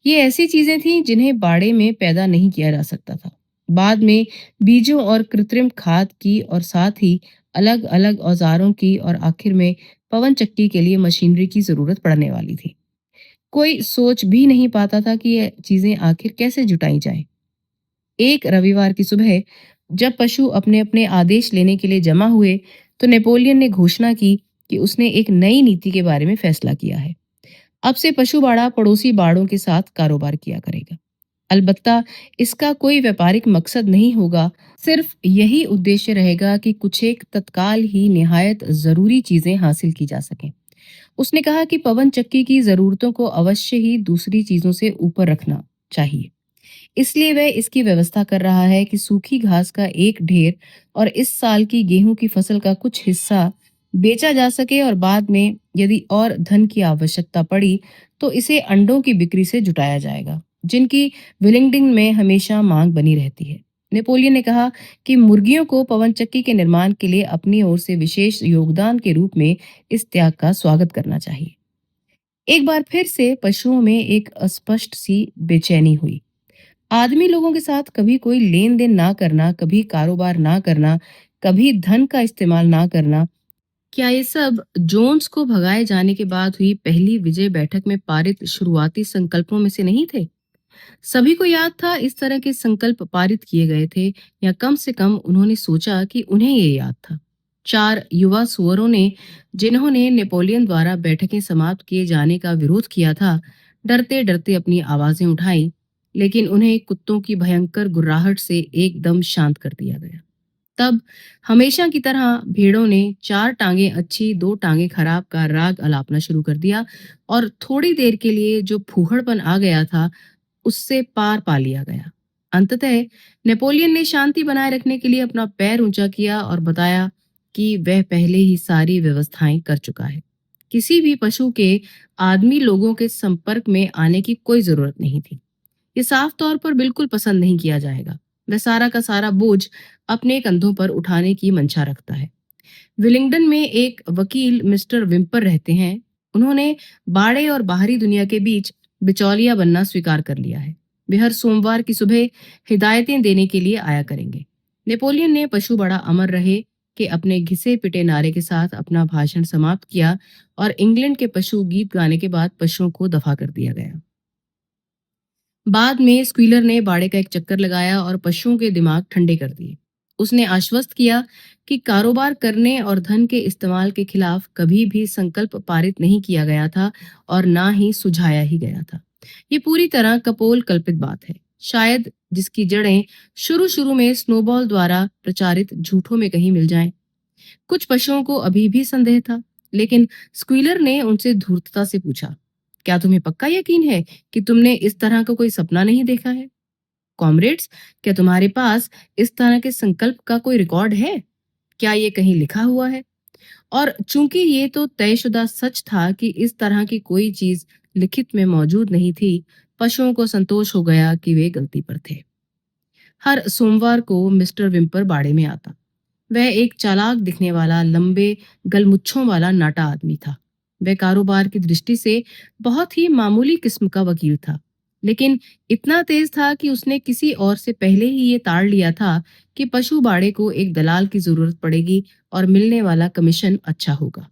ये ऐसी चीजें थीं जिन्हें बाड़े में पैदा नहीं किया जा सकता था। बाद में बीजों और कृत्रिम खाद की और साथ ही अलग अलग औजारों की और आखिर में पवन चक्की के लिए मशीनरी की जरूरत पड़ने वाली थी। कोई सोच भी नहीं पाता था कि ये चीजें आखिर कैसे जुटाई जाए। एक रविवार की सुबह जब पशु अपने अपने आदेश लेने के लिए जमा हुए, तो नेपोलियन ने घोषणा की कि उसने एक नई नीति के बारे में फैसला किया है। अब से पशु बाड़ा पड़ोसी बाड़ों के साथ कारोबार किया करेगा। अलबत्ता इसका कोई व्यापारिक मकसद नहीं होगा, सिर्फ यही उद्देश्य रहेगा कि कुछ एक तत्काल ही निहायत जरूरी चीजें हासिल की जा सकें। उसने कहा कि पवन चक्की की जरूरतों को अवश्य ही दूसरी चीजों से ऊपर रखना चाहिए। इसलिए वह इसकी व्यवस्था कर रहा है कि सूखी घास का एक ढेर और इस साल की गेहूं की फसल का कुछ हिस्सा बेचा जा सके और बाद में यदि और धन की आवश्यकता पड़ी तो इसे अंडों की बिक्री से जुटाया जाएगा, जिनकी विलिंगडन में हमेशा मांग बनी रहती है। नेपोलियन ने कहा कि मुर्गियों को पवन चक्की के निर्माण के लिए अपनी ओर से विशेष योगदान के रूप में इस त्याग का स्वागत करना चाहिए। एक बार फिर से पशुओं में एक अस्पष्ट सी बेचैनी हुई। आदमी लोगों के साथ कभी कोई लेन देन ना करना, कभी कारोबार ना करना, कभी धन का इस्तेमाल ना करना, क्या ये सब जोन्स को भगाए जाने के बाद हुई पहली विजय बैठक में पारित शुरुआती संकल्पों में से नहीं थे? सभी को याद था इस तरह के संकल्प पारित किए गए थे, या कम से कम उन्होंने सोचा कि उन्हें ये याद था। 4 युवा सुअरों ने, जिन्होंने नेपोलियन द्वारा बैठकें समाप्त किए जाने का विरोध किया था, डरते डरते अपनी आवाजें उठाई, लेकिन उन्हें कुत्तों की भयंकर गुर्राहट से एकदम शांत कर दिया गया। तब हमेशा की तरह भेड़ों ने 4 टांगें अच्छी 2 टांगें खराब का राग अलापना शुरू कर दिया और थोड़ी देर के लिए जो फूहड़पन आ गया था उससे पार पा लिया गया। अंततः नेपोलियन ने शांति बनाए रखने के लिए अपना पैर ऊंचा किया और बताया कि वह पहले ही सारी व्यवस्थाएं कर चुका है। किसी भी पशु के आदमी लोगों के संपर्क में आने की कोई जरूरत नहीं थी। ये साफ तौर पर बिल्कुल पसंद नहीं किया जाएगा। वह सारा का सारा बोझ अपने कंधों पर उठाने की मंशा रखता है। विलिंगडन में एक वकील मिस्टर विम्पर रहते हैं। उन्होंने बाड़े और बाहरी दुनिया के बीच बिचौलिया बनना स्वीकार कर लिया है। वे हर सोमवार की सुबह हिदायतें देने के लिए आया करेंगे। नेपोलियन ने पशु बड़ा अमर रहे के अपने घिसे पिटे नारे के साथ अपना भाषण समाप्त किया और इंग्लैंड के पशु गीत गाने के बाद पशुओं को दफा कर दिया गया। बाद में स्क्वीलर ने बाड़े का एक चक्कर लगाया और पशुओं के दिमाग ठंडे कर दिए। उसने आश्वस्त किया कि कारोबार करने और धन के इस्तेमाल के खिलाफ कभी भी संकल्प पारित नहीं किया गया था और ना ही सुझाया ही गया था। ये पूरी तरह कपोल कल्पित बात है। शायद जिसकी जड़ें शुरू-शुरू में स्नोबॉल द्वारा प्रचारित झूठों में कहीं मिल जाएं। कुछ पशुओं को अभी भी संदेह था, लेकिन स्क्वीलर ने उनसे धूर्तता से पूछा, क्या तुम्हें पक्का यकीन है कि तुमने इस तरह का कोई सपना नहीं देखा है? कॉमरेड्स, क्या तुम्हारे पास इस तरह के संकल्प का कोई रिकॉर्ड है? क्या ये कहीं लिखा हुआ है? और चूंकि ये तो तयशुदा सच था कि इस तरह की कोई चीज लिखित में मौजूद नहीं थी, पशुओं को संतोष हो गया कि वे गलती पर थे। हर सोमवार को मिस्टर विम्पर बाड़े में आता। वह एक चालाक दिखने वाला, लंबे गलमुच्छों वाला नाटा आदमी था। वह कारोबार की दृष्टि से बहुत ही मामूली किस्म का वकील था, लेकिन इतना तेज था कि उसने किसी और से पहले ही ये ताड़ लिया था कि पशु बाड़े को एक दलाल की जरूरत पड़ेगी और मिलने वाला कमीशन अच्छा होगा।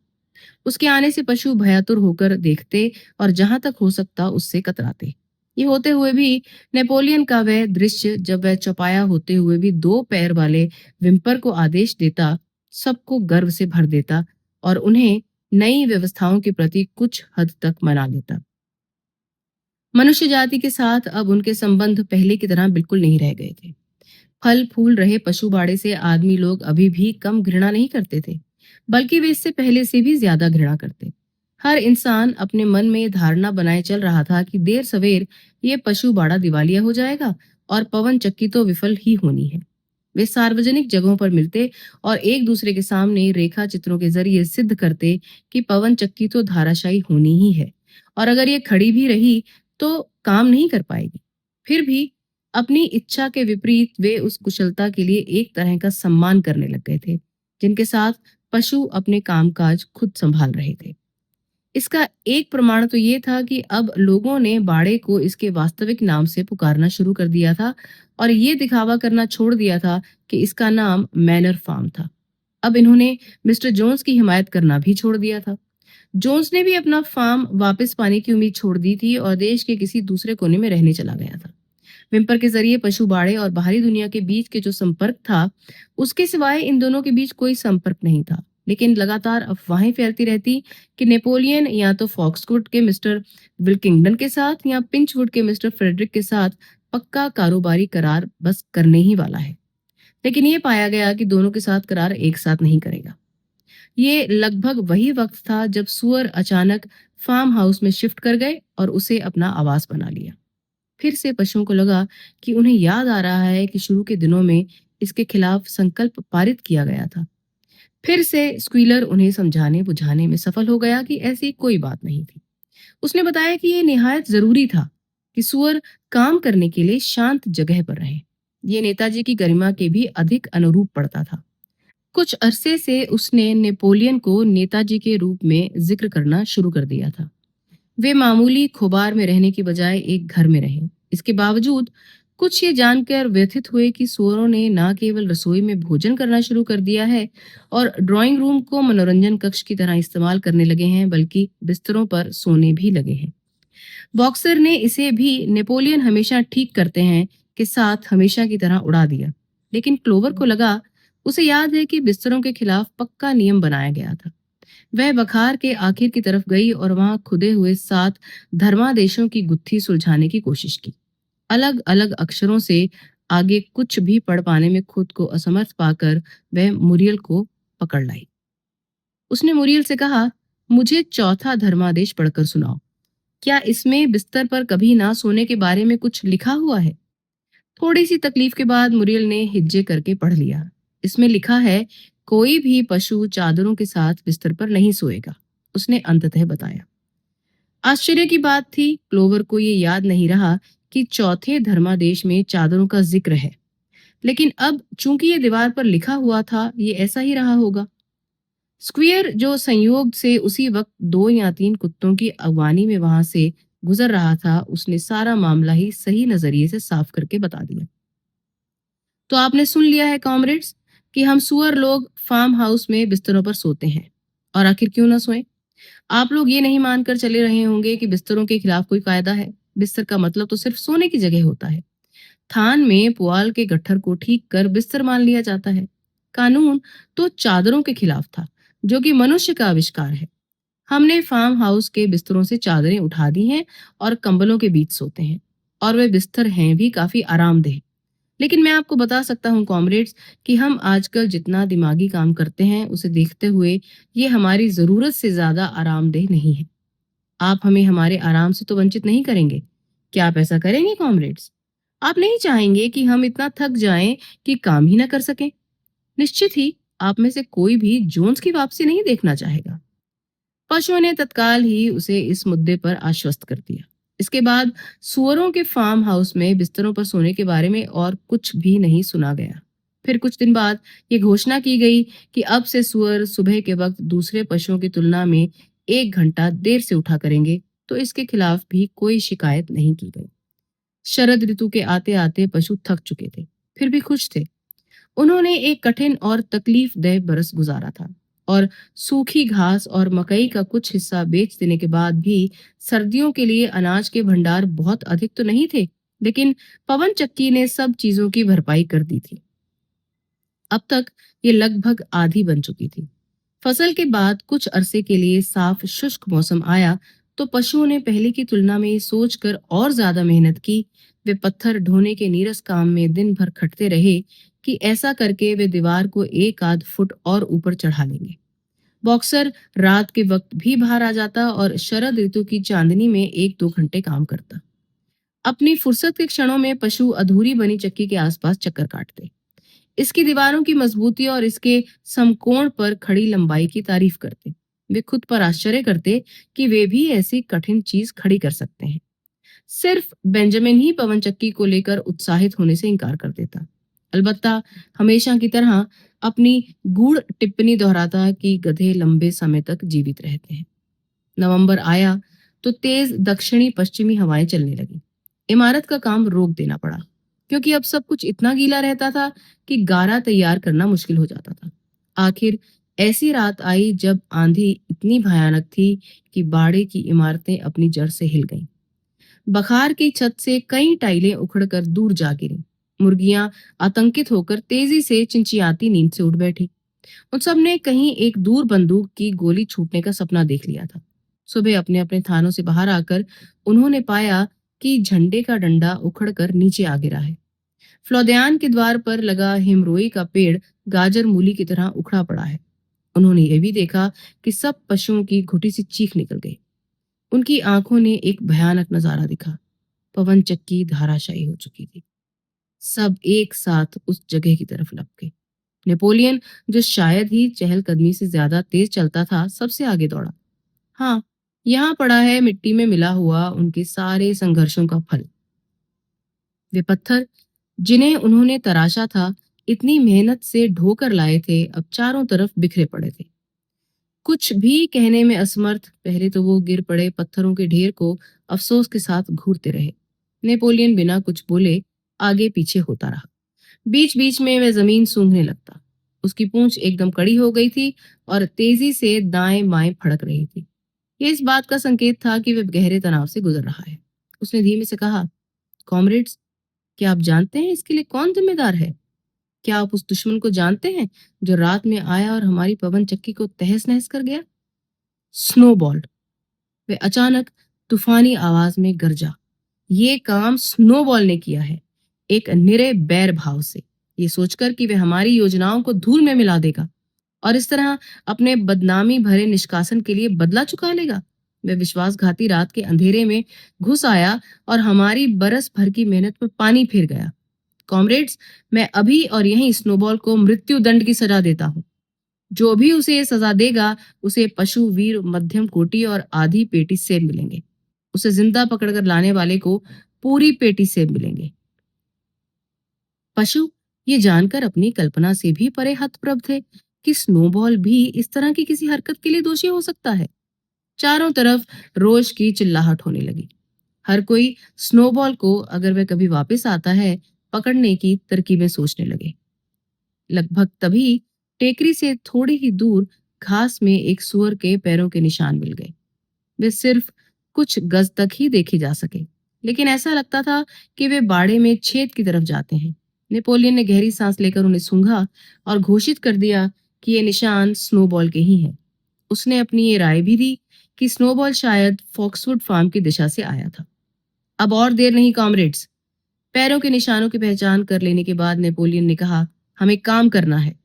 उसके आने से पशु भयातुर होकर देखते और जहां तक हो सकता उससे कतराते। ये होते हुए भी नेपोलियन का वह दृश्य, जब वह चौपाया होते हुए भी दो पैर वाले विम्पर को आदेश देता, सबको गर्व से भर देता और उन्हें नई व्यवस्थाओं के प्रति कुछ हद तक मना लेता। मनुष्य जाति के साथ अब उनके संबंध पहले की तरह बिल्कुल नहीं रह गए थे। फल फूल रहे पशु बाड़े से आदमी लोग अभी भी कम घृणा नहीं करते थे, बल्कि वे इससे पहले से भी ज्यादा घृणा करते। हर इंसान अपने मन में ये धारणा बनाए चल रहा था कि देर सवेर ये पशु बाड़ा दिवालिया हो जाएगा और पवन चक्की तो विफल ही होनी है। वे सार्वजनिक जगहों पर मिलते और एक दूसरे के सामने रेखा चित्रों के जरिए सिद्ध करते कि पवन चक्की तो धाराशायी होनी ही है, और अगर ये खड़ी भी रही तो काम नहीं कर पाएगी। फिर भी अपनी इच्छा के विपरीत वे उस कुशलता के लिए एक तरह का सम्मान करने लग गए थे, जिनके साथ पशु अपने कामकाज खुद संभाल रहे थे। इसका एक प्रमाण तो ये था कि अब लोगों ने बाड़े को इसके वास्तविक नाम से पुकारना शुरू कर दिया था और ये दिखावा करना छोड़ दिया था कि इसका नाम मैनर फार्म था। अब इन्होंने मिस्टर जोन्स की हिमायत करना भी छोड़ दिया था। जोन्स ने भी अपना फार्म वापस पाने की उम्मीद छोड़ दी थी और देश के किसी दूसरे कोने में रहने चला गया था। विम्पर के जरिए पशु बाड़े और बाहरी दुनिया के बीच के जो संपर्क था, उसके सिवाय इन दोनों के बीच कोई संपर्क नहीं था। लेकिन लगातार अफवाहें फैलती रहती कि नेपोलियन या तो फॉक्सवुड के मिस्टर विल्किंगडन के साथ या पिंचवुड के मिस्टर फ्रेडरिक के साथ पक्का कारोबारी करार बस करने ही वाला है। लेकिन ये पाया गया कि दोनों के साथ करार एक साथ नहीं करेगा। ये लगभग वही वक्त था जब सुअर अचानक फार्म हाउस में शिफ्ट कर गए और उसे अपना आवास बना लिया। फिर से पशुओं को लगा कि उन्हें याद आ रहा है कि शुरू के दिनों में इसके खिलाफ संकल्प पारित किया गया था। फिर से स्क्वीलर उन्हें समझाने बुझाने में सफल हो गया कि ऐसी कोई बात नहीं थी। उसने बताया कि यह निहायत जरूरी था कि सुअर काम करने के लिए शांत जगह पर रहे। ये नेताजी की गरिमा के भी अधिक अनुरूप पड़ता था। कुछ अरसे से उसने नेपोलियन को नेताजी के रूप में जिक्र करना शुरू कर दिया था। वे मामूली खोबार में रहने की बजाय एक घर में रहे। इसके बावजूद कुछ ये जानकर व्यथित हुए कि सुअरों ने न केवल रसोई में भोजन करना शुरू कर दिया है और ड्राइंग रूम को मनोरंजन कक्ष की तरह इस्तेमाल करने लगे हैं, बल्कि बिस्तरों पर सोने भी लगे हैं। बॉक्सर ने इसे भी नेपोलियन हमेशा ठीक करते हैं के साथ हमेशा की तरह उड़ा दिया। लेकिन क्लोवर को लगा, उसे याद है कि बिस्तरों के खिलाफ पक्का नियम बनाया गया था। वह बखार के आखिर की तरफ गई और वहां खुदे हुए 7 धर्मादेशों की गुत्थी सुलझाने की कोशिश की। अलग अलग अक्षरों से आगे कुछ भी पढ़ पाने में खुद को असमर्थ पाकर वह मुरियल को पकड़ लाई। उसने मुरियल से कहा, मुझे चौथा धर्मादेश पढ़कर सुनाओ। क्या इसमें बिस्तर पर कभी ना सोने के बारे में कुछ लिखा हुआ है? थोड़ी सी तकलीफ के बाद मुरियल ने हिज्जे करके पढ़ लिया। इसमें लिखा है, कोई भी पशु चादरों के साथ बिस्तर पर नहीं सोएगा। उसने अंततः बताया। आश्चर्य की बात थी, क्लोवर को ये याद नहीं रहा कि चौथे धर्मादेश में चादरों का जिक्र है। लेकिन अब चूंकि ये दीवार पर लिखा हुआ था, ये ऐसा ही रहा होगा। स्क्वीयर, जो संयोग से उसी वक्त 2 या 3 कुत्तों की अगवानी में वहां से गुजर रहा था, उसने सारा मामला ही सही नजरिए से साफ करके बता दिया। तो आपने सुन लिया है कॉमरेड्स कि हम सुअर लोग फार्म हाउस में बिस्तरों पर सोते हैं, और आखिर क्यों ना सोएं? आप लोग ये नहीं मानकर चले रहे होंगे कि बिस्तरों के खिलाफ कोई कायदा है। बिस्तर का मतलब तो सिर्फ सोने की जगह होता है। थान में पुआल के गट्ठर को ठीक कर बिस्तर मान लिया जाता है। कानून तो चादरों के खिलाफ था, जो कि मनुष्य का आविष्कार है। हमने फार्म हाउस के बिस्तरों से चादरें उठा दी हैं और कंबलों के बीच सोते हैं। और वे बिस्तर हैं भी काफी आरामदेह। लेकिन मैं आपको बता सकता हूँ कॉमरेड्स कि हम आजकल जितना दिमागी काम करते हैं उसे देखते हुए ये हमारी जरूरत से ज्यादा आरामदेह नहीं है। आप हमें हमारे आराम से तो वंचित नहीं करेंगे। क्या आप ऐसा करेंगे कॉमरेड्स? आप नहीं चाहेंगे कि हम इतना थक जाएं कि काम ही ना कर सकें। निश्चित ही आप में से कोई भी जोन्स की वापसी नहीं देखना चाहेगा। पशुओं ने तत्काल ही उसे इस मुद्दे पर आश्वस्त कर दिया। इसके बाद सुअरों के फार्म हाउस में बिस्तरों पर सोने के बारे में और कुछ भी नहीं सुना गया। फिर कुछ दिन बाद ये घोषणा की गई कि अब से सुअर सुबह के वक्त दूसरे पशुओं की तुलना में 1 घंटा देर से उठा करेंगे, तो इसके खिलाफ भी कोई शिकायत नहीं की गई। शरद ऋतु के आते आते पशु थक चुके थे, फिर भी खुश थे। उन्होंने एक कठिन और तकलीफदेह बरस गुजारा था और सूखी घास और मकई का कुछ हिस्सा बेच देने के बाद भी सर्दियों के लिए अनाज के भंडार बहुत अधिक तो नहीं थे, लेकिन पवन चक्की ने सब चीजों की भरपाई कर दी थी। अब तक ये लगभग आधी बन चुकी थी। फसल के बाद कुछ अरसे के लिए साफ शुष्क मौसम आया तो पशुओं ने पहले की तुलना में ये सोचकर और ज्यादा मेहनत की। वे पत्थर ढोने के नीरस काम में दिन भर खटते रहे कि ऐसा करके वे दीवार को 1 आध फुट और ऊपर चढ़ा लेंगे। बॉक्सर रात के वक्त भी बाहर आ जाता और शरद ऋतु की चांदनी में 1 2 घंटे काम करता। अपनी फुर्सत के क्षणों में पशु अधूरी बनी चक्की के आसपास चक्कर काटते, इसकी दीवारों की मजबूती और इसके समकोण पर खड़ी लंबाई की तारीफ करते। वे खुद पर आश्चर्य करते कि वे भी ऐसी कठिन चीज खड़ी कर सकते हैं। सिर्फ बेंजामिन ही पवन चक्की को लेकर उत्साहित होने से इनकार कर देता। अलबत्ता हमेशा की तरह अपनी गूढ़ टिप्पणी दोहराता कि गधे लंबे समय तक जीवित रहते हैं। नवंबर आया तो तेज दक्षिणी पश्चिमी हवाएं चलने लगी। इमारत का काम रोक देना पड़ा, क्योंकि अब सब कुछ इतना गीला रहता था कि गारा तैयार करना मुश्किल हो जाता था। आखिर ऐसी रात आई जब आंधी इतनी भयानक थी कि बाड़े की इमारतें अपनी जड़ से हिल गईं। बखार की छत से कई टाइलें उखड़कर दूर जा गिरी। मुर्गियां आतंकित होकर तेजी से चिंचियाती नींद से उठ बैठी। उन सब ने कहीं एक दूर बंदूक की गोली छूटने का सपना देख लिया था। सुबह अपने अपने थानों से बाहर आकर उन्होंने पाया कि झंडे का डंडा उखड़कर नीचे आ गिरा है। फ्लोद्यान के द्वार पर लगा हिमरोई का पेड़ गाजर मूली की तरह उखड़ा पड़ा है। उन्होंने यह भी देखा कि सब पशुओं की घुटी सी चीख निकल गई। उनकी आंखों ने एक भयानक नजारा दिखा। पवन चक्की धाराशायी हो चुकी थी। सब एक साथ उस जगह की तरफ लपके। नेपोलियन, जो शायद ही चहलकदमी से ज्यादा तेज चलता था, सबसे आगे दौड़ा। हाँ, यहाँ पड़ा है मिट्टी में मिला हुआ उनके सारे संघर्षों का फल। वे पत्थर जिन्हें उन्होंने तराशा था, इतनी मेहनत से ढोकर लाए थे, अब चारों तरफ बिखरे पड़े थे। कुछ भी कहने में असमर्थ, पहले तो वो गिर पड़े पत्थरों के ढेर को अफसोस के साथ घूरते रहे। नेपोलियन बिना कुछ बोले आगे पीछे होता रहा। बीच बीच में वह जमीन सूंघने लगता। उसकी पूंछ एकदम कड़ी हो गई थी और तेजी से दाएं बाएं फड़क रही थी। ये इस बात का संकेत था कि वह गहरे तनाव से गुजर रहा है। उसने धीमे से कहा, कॉमरेड्स, क्या आप जानते हैं इसके लिए कौन जिम्मेदार है? क्या आप उस दुश्मन को जानते हैं जो रात में आया और हमारी पवन चक्की को तहस नहस कर गया? स्नोबॉल। वे अचानक तूफानी आवाज में गरजा। ये काम स्नोबॉल ने किया है, एक निरे बैर भाव से, ये सोचकर कि वे हमारी योजनाओं को धूल में मिला देगा और इस तरह अपने बदनामी भरे निष्कासन के लिए बदला चुका लेगा। वह विश्वासघाती रात के अंधेरे में घुस आया और हमारी बरस भर की मेहनत पर पानी फिर गया। कॉमरेड्स, मैं अभी और यहीं स्नोबॉल को मृत्यु दंड की सजा देता हूँ। जो भी उसे ये सजा देगा, उसे पशु वीर मध्यम कोटि और आधी पेटी सेब मिलेंगे। उसे जिंदा पकड़कर लाने वाले को पूरी पेटी सेब मिलेंगे। पशु ये जानकर अपनी कल्पना से भी परे हतप्रभ थे कि स्नोबॉल भी इस तरह की किसी हरकत के लिए दोषी हो सकता है। चारों तरफ रोष की चिल्लाहट होने लगी। हर कोई स्नोबॉल को अगर वह कभी वापस आता है पकड़ने की तरकीबें सोचने लगे। लगभग तभी टेकरी से थोड़ी ही दूर घास में एक सुअर के पैरों के निशान मिल गए। वे सिर्फ कुछ गज तक ही देखे जा सके, लेकिन ऐसा लगता था कि वे बाड़े में छेद की तरफ जाते हैं। नेपोलियन ने गहरी सांस लेकर उन्हें सूंघा और घोषित कर दिया कि ये निशान स्नोबॉल के ही हैं। उसने अपनी ये राय भी दी कि स्नोबॉल शायद फॉक्सवुड फार्म की दिशा से आया था। अब और देर नहीं कॉमरेड्स। पैरों के निशानों की पहचान कर लेने के बाद नेपोलियन ने कहा, हमें काम करना है।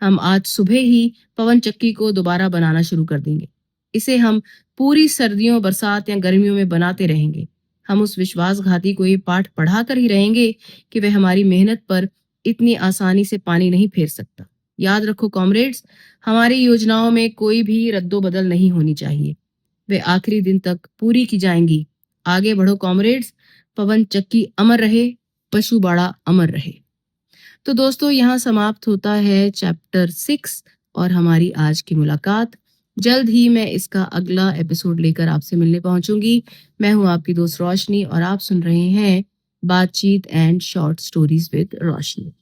हम आज सुबह ही पवन चक्की को दोबारा बनाना शुरू कर देंगे। इसे हम पूरी सर्दियों, बरसात या गर्मियों में बनाते रहेंगे। हम उस विश्वासघाती को ये पाठ पढ़ाकर ही रहेंगे कि वह हमारी मेहनत पर इतनी आसानी से पानी नहीं फेर सकता। याद रखो कॉमरेड्स, हमारी योजनाओं में कोई भी रद्दोबदल नहीं होनी चाहिए। वे आखिरी दिन तक पूरी की जाएंगी। आगे बढ़ो कॉमरेड्स, पवन चक्की अमर रहे, पशुबाड़ा अमर रहे। तो दोस्तों, यहाँ समाप्त होता है चैप्टर 6 और हमारी आज की मुलाकात। जल्द ही मैं इसका अगला एपिसोड लेकर आपसे मिलने पहुंचूंगी। मैं हूं आपकी दोस्त रोशनी और आप सुन रहे हैं बातचीत and short stories with Roshni.